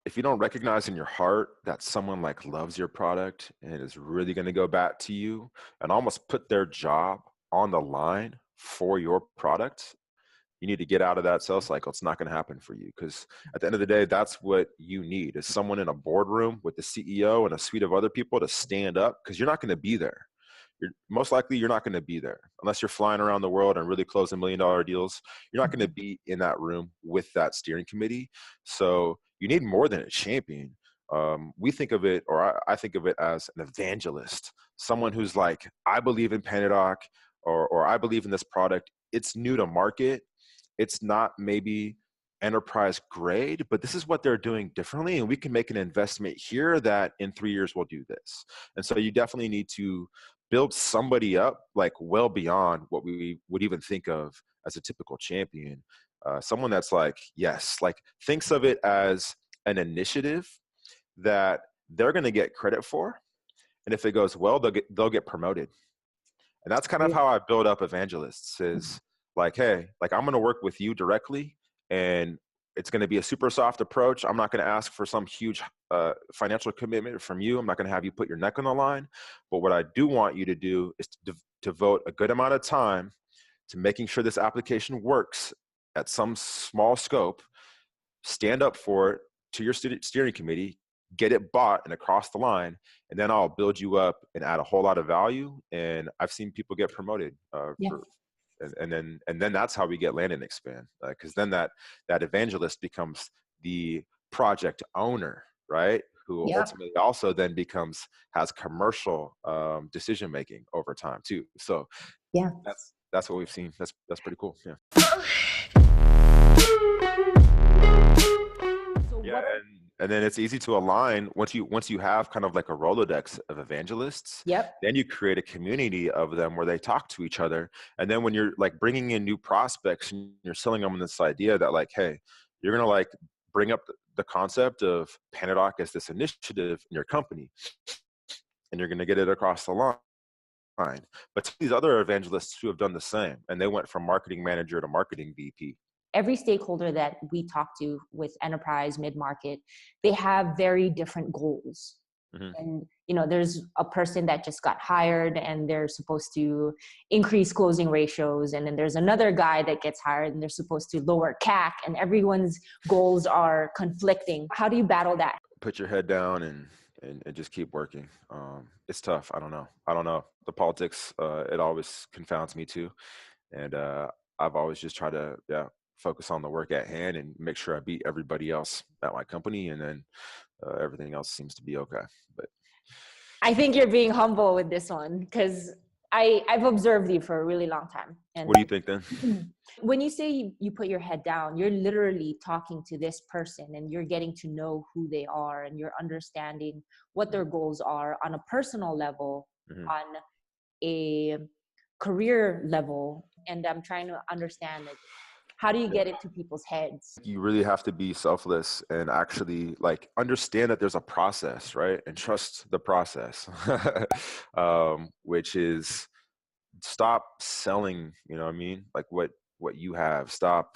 if you don't recognize in your heart that someone like loves your product and is really going to go back to you and almost put their job on the line for your product, you need to get out of that sales cycle. It's not going to happen for you, because at the end of the day, that's what you need, is someone in a boardroom with the CEO and a suite of other people to stand up, because you're not going to be there. Most likely you're not going to be there unless you're flying around the world and really closing $1 million deals. You're not going to be in that room with that steering committee. So you need more than a champion. We think of it, or I think of it as an evangelist, someone who's like, I believe in PandaDoc, or I believe in this product. It's new to market. It's not maybe enterprise grade, but this is what they're doing differently. And we can make an investment here that in 3 years we'll do this. And so you definitely need to build somebody up like well beyond what we would even think of as a typical champion. Someone that's like, yes, like thinks of it as an initiative that they're going to get credit for. And if it goes well, they'll get promoted. And that's kind of how I build up Evangelists, is like, hey, like I'm going to work with you directly, and it's going to be a super soft approach. I'm not going to ask for some huge financial commitment from you. I'm not going to have you put your neck on the line. But what I do want you to do is to devote a good amount of time to making sure this application works at some small scope, stand up for it to your steering committee, get it bought and across the line, and then I'll build you up and add a whole lot of value. And I've seen people get promoted and then that's how we get land and expand, because then that evangelist becomes the project owner, right? Who ultimately also then has commercial decision making over time too. So that's what we've seen. That's pretty cool. And then it's easy to align once you have kind of like a Rolodex of evangelists. Then you create a community of them where they talk to each other. And then when you're like bringing in new prospects and you're selling them this idea that like, hey, you're going to like bring up the concept of PandaDoc as this initiative in your company, and you're going to get it across the line. But these other evangelists who have done the same, and they went from marketing manager to marketing VP. Every stakeholder that we talk to with enterprise, mid-market, they have very different goals. And, you know, there's a person that just got hired and they're supposed to increase closing ratios. And then there's another guy that gets hired and they're supposed to lower CAC, and everyone's goals are conflicting. How do you battle that? Put your head down and just keep working. It's tough. I don't know. The politics, it always confounds me too. And I've always just tried to, focus on the work at hand and make sure I beat everybody else at my company, and then everything else seems to be okay. But I think you're being humble with this one, because I've observed you for a really long time. And what do you think then? When you say you put your head down, you're literally talking to this person and you're getting to know who they are, and you're understanding what their goals are on a personal level, on a career level. And I'm trying to understand, like, how do you get it to people's heads? You really have to be selfless and actually like understand that there's a process, right? And trust the process, which is stop selling, you know what I mean? Like what you have, stop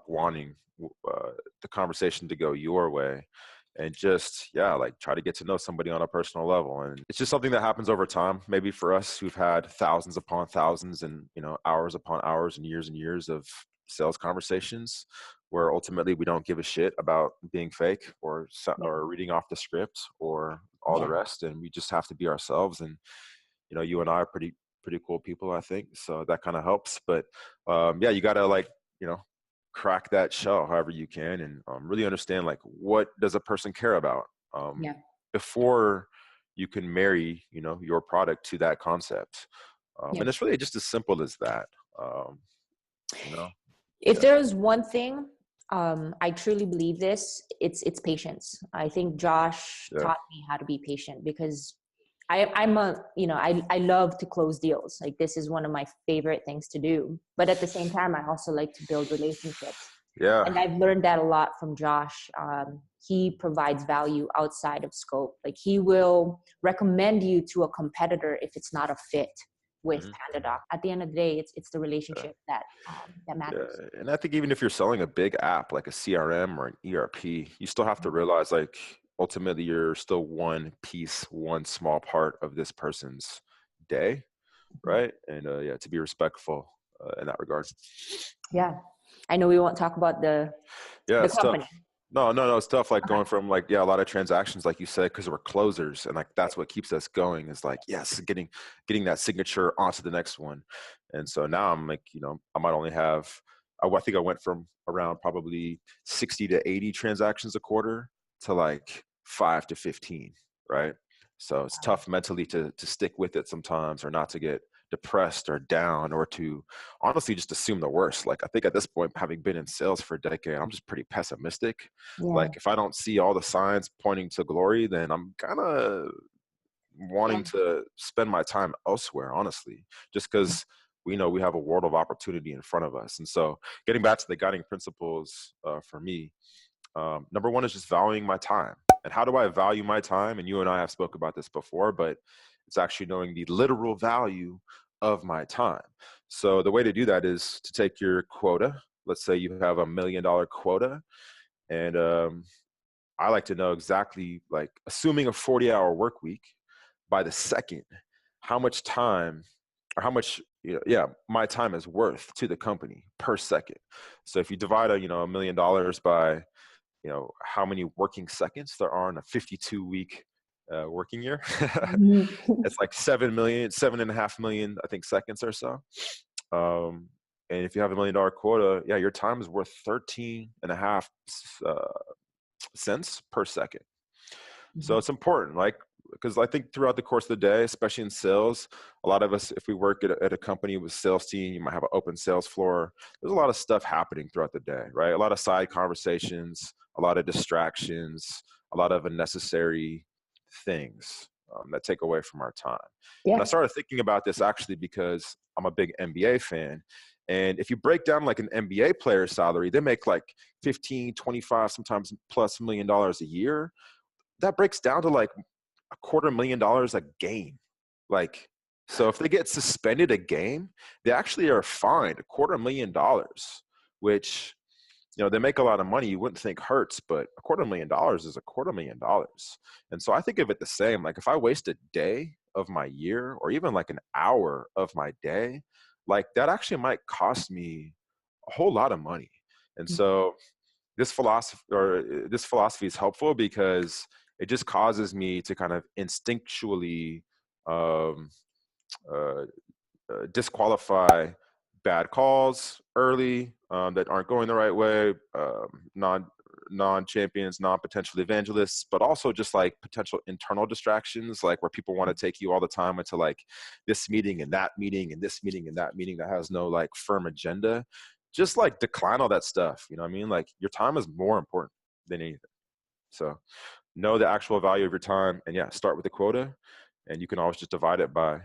wanting the conversation to go your way, and just, like try to get to know somebody on a personal level. And it's just something that happens over time. Maybe for us who've had thousands upon thousands and, you know, hours upon hours and years of sales conversations where ultimately we don't give a shit about being fake or reading off the script or all the rest. And we just have to be ourselves. And, you know, you and I are pretty cool people, I think. So that kind of helps. But you got to, like, you know, crack that shell however you can, and really understand like what does a person care about before you can marry, you know, your product to that concept. And it's really just as simple as that. You know, if there is one thing, I truly believe this, it's patience. I think Josh taught me how to be patient, because I love to close deals. Like, this is one of my favorite things to do. But at the same time, I also like to build relationships. And I've learned that a lot from Josh. He provides value outside of scope. Like, he will recommend you to a competitor if it's not a fit. with Mhm. PandaDoc. At the end of the day, it's the Yeah. relationship that matters. Yeah. And I think even if you're selling a big app like a CRM or an ERP, you still have to realize like ultimately you're still one piece, one small part of this person's day, right? And yeah, to be respectful in that regard. Yeah, I know we won't talk about Yeah, the it's tough. company. No, it's tough. Like Okay. going from like, yeah, a lot of transactions, like you said, because we're closers, and like that's what keeps us going. Is like, yes, getting that signature onto the next one. And so now I'm like, I might only have. I think I went from around probably 60 to 80 transactions a quarter to like 5 to 15, right? So it's tough mentally to stick with it sometimes, or not to get depressed or down, or to honestly just assume the worst. Like I think at this point, having been in sales for a decade, I'm just pretty pessimistic. Yeah, Like if I don't see all the signs pointing to glory, then I'm kind of yeah, wanting to spend my time elsewhere, honestly, just because we know we have a world of opportunity in front of us. And so getting back to the guiding principles for me, number one is just valuing my time. And how do I value my time? And you and I have spoke about this before, but it's actually knowing the literal value of my time. So the way to do that is to take your quota. Let's say you have $1 million quota, and I like to know exactly, like, assuming a 40-hour work week, by the second, how much time or how much, my time is worth to the company per second. So if you divide $1 million by how many working seconds there are in a 52-week working year. Mhm. It's like 7.5 million, I think, seconds or so. And if you have $1 million quota, yeah, your time is worth 13.5 uh, cents per second. So it's important, like, because I think throughout the course of the day, especially in sales, a lot of us, if we work at a company with sales team, you might have an open sales floor. There's a lot of stuff happening throughout the day, right? A lot of side conversations, a lot of distractions, a lot of unnecessary things that take away from our time. And I Yeah. started thinking about this actually because I'm a big NBA fan. And if you break down like an NBA player's salary, they make like 15, 25, sometimes plus $1 million a year. That breaks down to like $250,000 a game. Like, so if they get suspended a game, they actually are fined $250,000, which, they make a lot of money. You wouldn't think hurts, but $250,000 is $250,000. And so I think of it the same. Like if I waste a day of my year, or even like an hour of my day, like that actually might cost me a whole lot of money. And so this philosophy is helpful because it just causes me to kind of instinctually um, uh, disqualify bad calls early that aren't going the right way, non-champions, non-potential evangelists, but also just like potential internal distractions, like where people want to take you all the time into like this meeting and that meeting and this meeting and that meeting that has no like firm agenda. Just like decline all that stuff. You know what I mean? Like your time is more important than anything. So know the actual value of your time, and yeah, start with the quota, and you can always just divide it by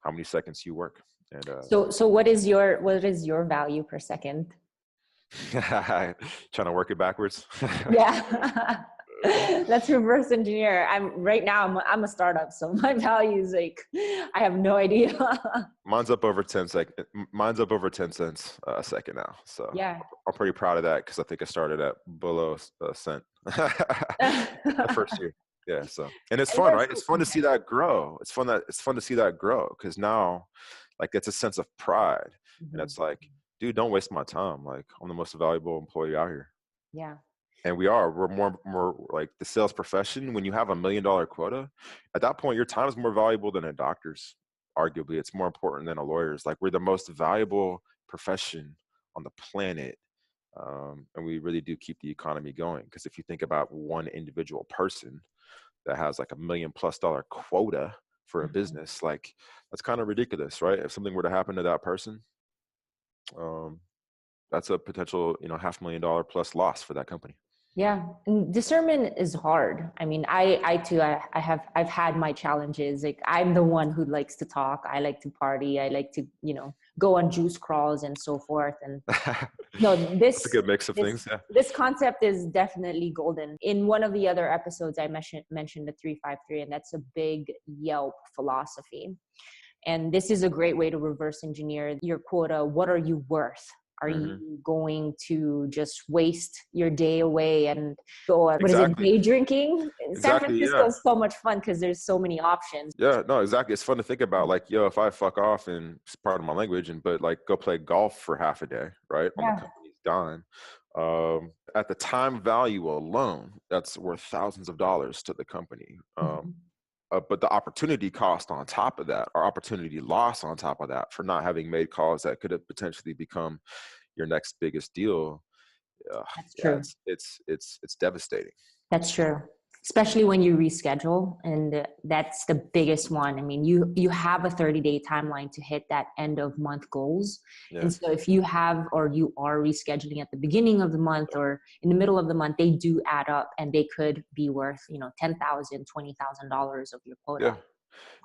how many seconds you work. And So what is your value per second? trying to work it backwards. Yeah. Let's reverse engineer. I'm a startup, so my value is like I have no idea. Mine's up over 10 second. Mine's up over 10 cents a second now. So Yeah. I'm pretty proud of that because I think I started at below a cent the first year. Yeah. So, and it's And fun, there's right? It's fun to see that grow. It's fun to see that grow because now, like, it's a sense of pride, and Mhm. it's like, dude, don't waste my time. Like, I'm the most valuable employee out here. Yeah. And we're more like the sales profession. When you have $1 million quota, at that point, your time is more valuable than a doctor's. Arguably, it's more important than a lawyer's. Like we're the most valuable profession on the planet. And we really do keep the economy going. Because if you think about one individual person that has like $1 million+ quota for a Mhm. business, like that's kind of ridiculous, right? If something were to happen to that person, um, that's a potential, $500,000 plus loss for that company. Yeah, and discernment is hard. I mean, I too, I've had my challenges. Like, I'm the one who likes to talk. I like to party. I like to, go on juice crawls and so forth. And no, That's a good mix of this, things. Yeah. this concept is definitely golden. In one of the other episodes, I mentioned the 353, and that's a big Yelp philosophy. And this is a great way to reverse engineer your quota. What are you worth? Are you going to just waste your day away and go, what is it, day drinking? San Francisco is so much fun because there's so many options. Yeah, no, exactly. It's fun to think about, like, yo, if I fuck off, and it's part of my language, but like go play golf for half a day, right? On the company's dime. At the time value alone, that's worth thousands of dollars to the company. But the opportunity cost on top of that, or opportunity loss on top of that, for not having made calls that could have potentially become your next biggest deal. That's true. It's devastating. That's true. Especially when you reschedule, and that's the biggest one. I mean, you have a 30-day timeline to hit that end of month goals. Yeah. And so if you have, or you are rescheduling at the beginning of the month or in the middle of the month, they do add up, and they could be worth, $10,000, $20,000 of your quota. Yeah.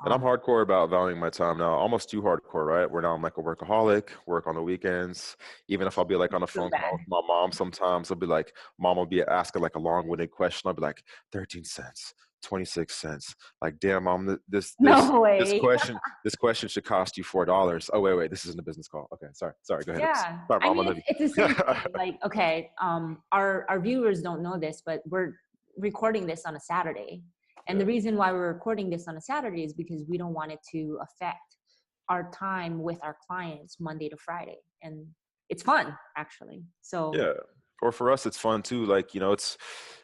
And I'm hardcore about valuing my time now, almost too hardcore, right? Where now I'm like a workaholic, work on the weekends. Even if I'll be like on a phone call with my mom, sometimes I'll be like, mom will be asking like a long-winded question. I'll be like, 13 cents, 26 cents. Like, damn, mom, this question should cost you $4. Oh, wait, this isn't a business call. Okay, sorry, go ahead. Yeah, sorry, mom, I mean, it's the same thing. Like, okay, our viewers don't know this, but we're recording this on a Saturday. And the reason why we're recording this on a Saturday is because we don't want it to affect our time with our clients Monday to Friday. And it's fun, actually. So yeah, or for us, it's fun too. Like,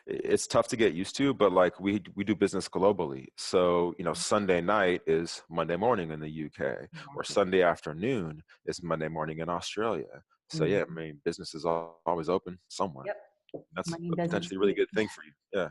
it's tough to get used to, but like we do business globally. So, Sunday night is Monday morning in the UK, or Sunday afternoon is Monday morning in Australia. So yeah, I mean, business is always open somewhere. Yep. That's a potentially really good thing for you. Yeah.